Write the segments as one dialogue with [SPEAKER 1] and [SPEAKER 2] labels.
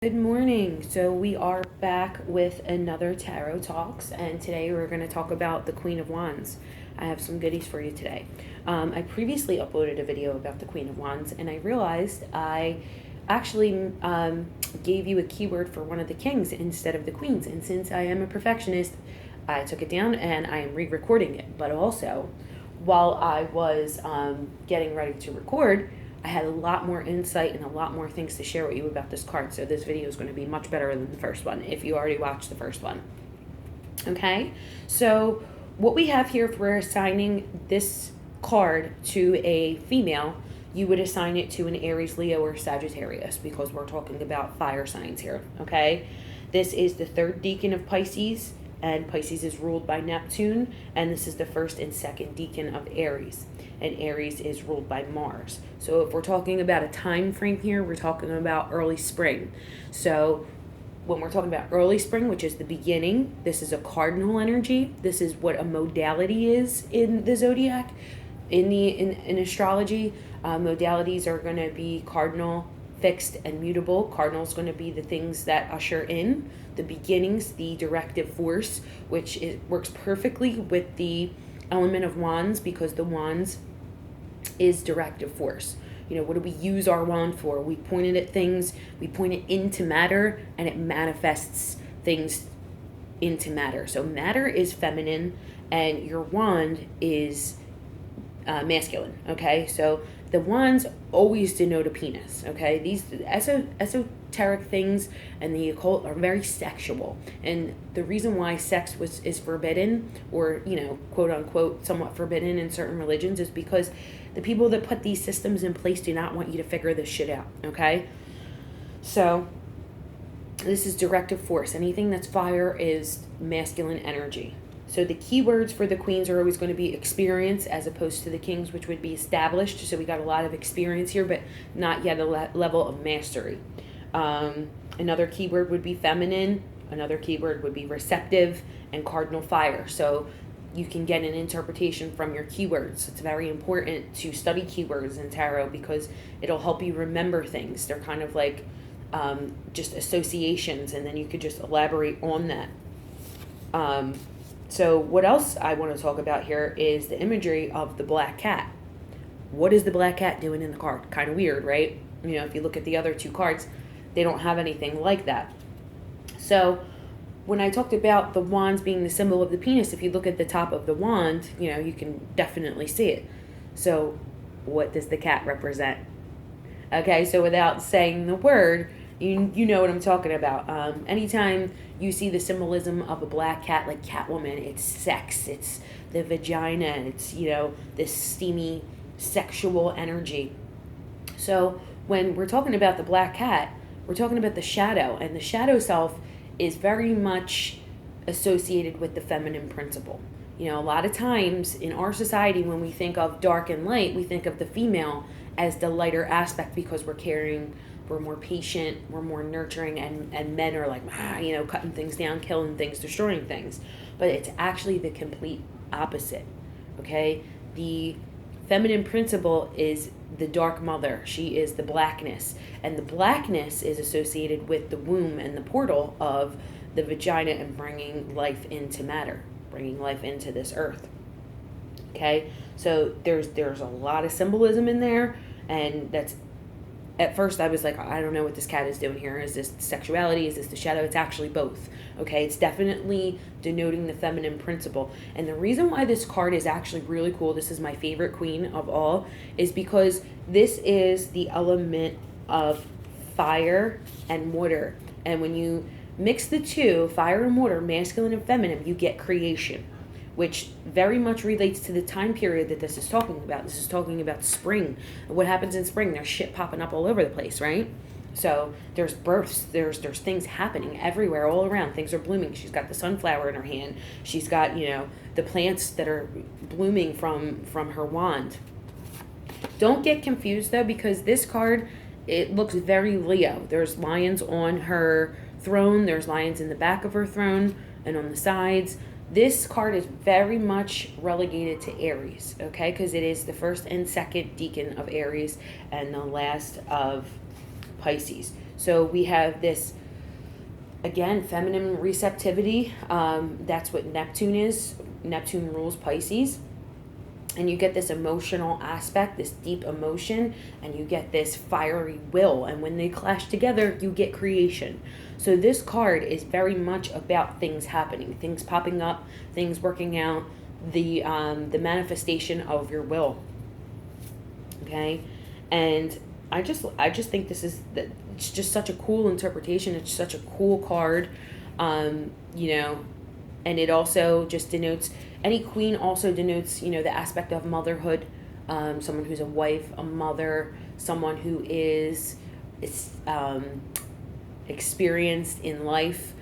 [SPEAKER 1] Good morning. So we are back with another Tarot Talks, and today we're going to talk about the Queen of Wands. I have some goodies for you today. I previously uploaded a video about the Queen of Wands, and I realized I actually gave you a keyword for one of the kings instead of the queens. And since I am a perfectionist, I took it down and I am re-recording it. But also, while I was getting ready to record, I had a lot more insight and a lot more things to share with you about this card. So this video is going to be much better than the first one if you already watched the first one. Okay, so what we have here, if we're assigning this card to a female, you would assign it to an Aries, Leo, or Sagittarius because we're talking about fire signs here. Okay, this is the third decan of Pisces, and Pisces is ruled by Neptune, and this is the first and second decan of Aries, and Aries is ruled by Mars. So if we're talking about a time frame here, we're talking about early spring. So when we're talking about early spring, which is the beginning, this is a cardinal energy. This is what a modality is in the zodiac. In astrology, modalities are going to be cardinal, fixed, and mutable. Cardinal is going to be the things that usher in the beginnings, the directive force, which works perfectly with the element of wands because the wands is directive force. You know, what do we use our wand for? We point it at things, we point it into matter, and it manifests things into matter. So matter is feminine, and your wand is masculine, okay? So the wands always denote a penis, okay? These esoteric things and the occult are very sexual. And the reason why sex is forbidden, or, you know, quote unquote, somewhat forbidden in certain religions, is because the people that put these systems in place do not want you to figure this shit out, okay? So this is directive force. Anything that's fire is masculine energy. So the keywords for the queens are always going to be experience as opposed to the kings, which would be established. So we got a lot of experience here, but not yet a level of mastery. Another keyword would be feminine. Another keyword would be receptive and cardinal fire. So you can get an interpretation from your keywords. It's very important to study keywords in tarot because it'll help you remember things. They're kind of like just associations, and then you could just elaborate on that. So what else I want to talk about here is the imagery of the black cat. What is the black cat doing in the card? Kind of weird, right? You know, if you look at the other two cards, they don't have anything like that. So when I talked about the wands being the symbol of the penis, if you look at the top of the wand, you know, you can definitely see it. So what does the cat represent? Okay, so without saying the word, you know what I'm talking about. Anytime you see the symbolism of a black cat, like Catwoman, it's sex, it's the vagina, it's, you know, this steamy sexual energy. So when we're talking about the black cat, we're talking about the shadow, and the shadow self is very much associated with the feminine principle. You know, a lot of times in our society, when we think of dark and light, we think of the female as the lighter aspect because we're more patient, we're more nurturing, and men are like, you know, cutting things down, killing things, destroying things. But it's actually the complete opposite, okay? The feminine principle is the dark mother. She is the blackness. And the blackness is associated with the womb and the portal of the vagina and bringing life into matter, bringing life into this earth, okay? So there's a lot of symbolism in there, and that's, at first I was like, I don't know what this cat is doing here. Is this sexuality? Is this the shadow? It's actually both. Okay, it's definitely denoting the feminine principle. And the reason why this card is actually really cool, this is my favorite queen of all, is because this is the element of fire and water. And when you mix the two, fire and water, masculine and feminine, you get creation, which very much relates to the time period that this is talking about. This is talking about spring. What happens in spring? There's shit popping up all over the place, right? So there's births, there's things happening everywhere, all around. Things are blooming. She's got the sunflower in her hand. She's got, you know, the plants that are blooming from her wand. Don't get confused though, because this card, it looks very Leo. There's lions on her throne. There's lions in the back of her throne and on the sides. This card is very much relegated to Aries, okay? Because it is the first and second decan of Aries and the last of Pisces. So we have this, again, feminine receptivity. That's what Neptune is. Neptune rules Pisces. And you get this emotional aspect, this deep emotion, and you get this fiery will. And when they clash together, you get creation. So this card is very much about things happening, things popping up, things working out, the manifestation of your will. Okay, and I just think this is it's just such a cool interpretation. It's such a cool card, you know, and it also just denotes, any queen also denotes, you know, the aspect of motherhood, someone who's a wife, a mother, someone who is experienced in life.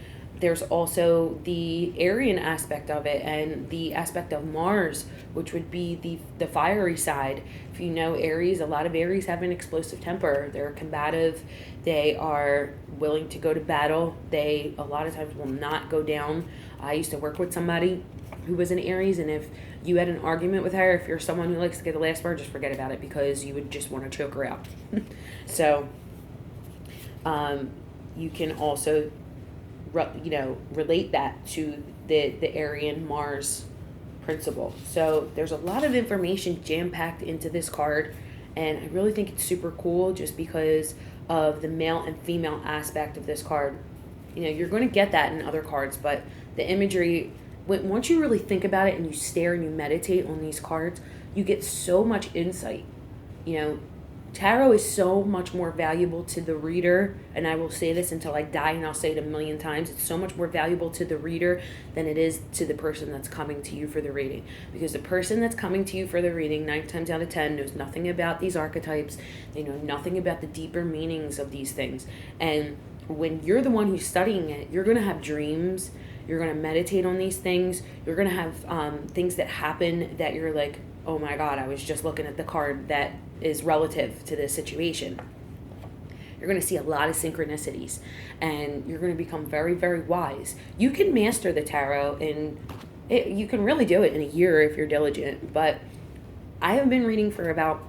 [SPEAKER 1] There's also the Aryan aspect of it, and the aspect of Mars, which would be the fiery side. If you know Aries, a lot of Aries have an explosive temper. They're combative. They are willing to go to battle. They, a lot of times, will not go down. I used to work with somebody who was an Aries, and if you had an argument with her, if you're someone who likes to get the last word, just forget about it, because you would just want to choke her out. So, you can also, you know, relate that to the Aryan Mars principle. So there's a lot of information jam-packed into this card, and I really think it's super cool just because of the male and female aspect of this card. You know, you're going to get that in other cards, but the imagery, once you really think about it and you stare and you meditate on these cards, you get so much insight. You know, tarot is so much more valuable to the reader, and I will say this until I die, and I'll say it a million times. It's so much more valuable to the reader than it is to the person that's coming to you for the reading. Because the person that's coming to you for the reading, 9 times out of 10, knows nothing about these archetypes. They know nothing about the deeper meanings of these things. And when you're the one who's studying it, you're going to have dreams. You're going to meditate on these things. You're going to have things that happen that you're like, oh my God, I was just looking at the card that is relative to this situation. You're going to see a lot of synchronicities, and you're going to become very, very wise. You can master the tarot, and you can really do it in a year if you're diligent. But I have been reading for about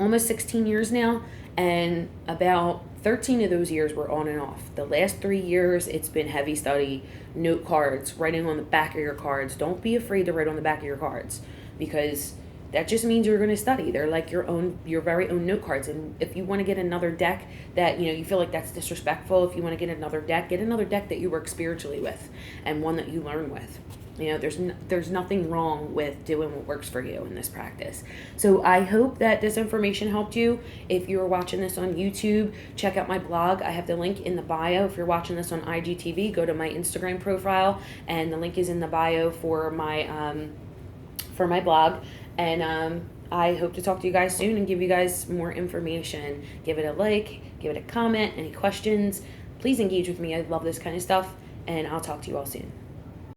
[SPEAKER 1] almost 16 years now, and about 13 of those years were on and off. The last 3 years, it's been heavy study, note cards, writing on the back of your cards. Don't be afraid to write on the back of your cards, because that just means you're going to study. They're like your very own note cards. And if you want to get another deck that, you know, you feel like that's disrespectful, if you want to get another deck that you work spiritually with, and one that you learn with. You know, there's nothing wrong with doing what works for you in this practice. So I hope that this information helped you. If you're watching this on YouTube, check out my blog. I have the link in the bio. If you're watching this on IGTV, go to my Instagram profile, and the link is in the bio for my blog. And I hope to talk to you guys soon and give you guys more information. Give it a like, give it a comment, any questions. Please engage with me. I love this kind of stuff, and I'll talk to you all soon.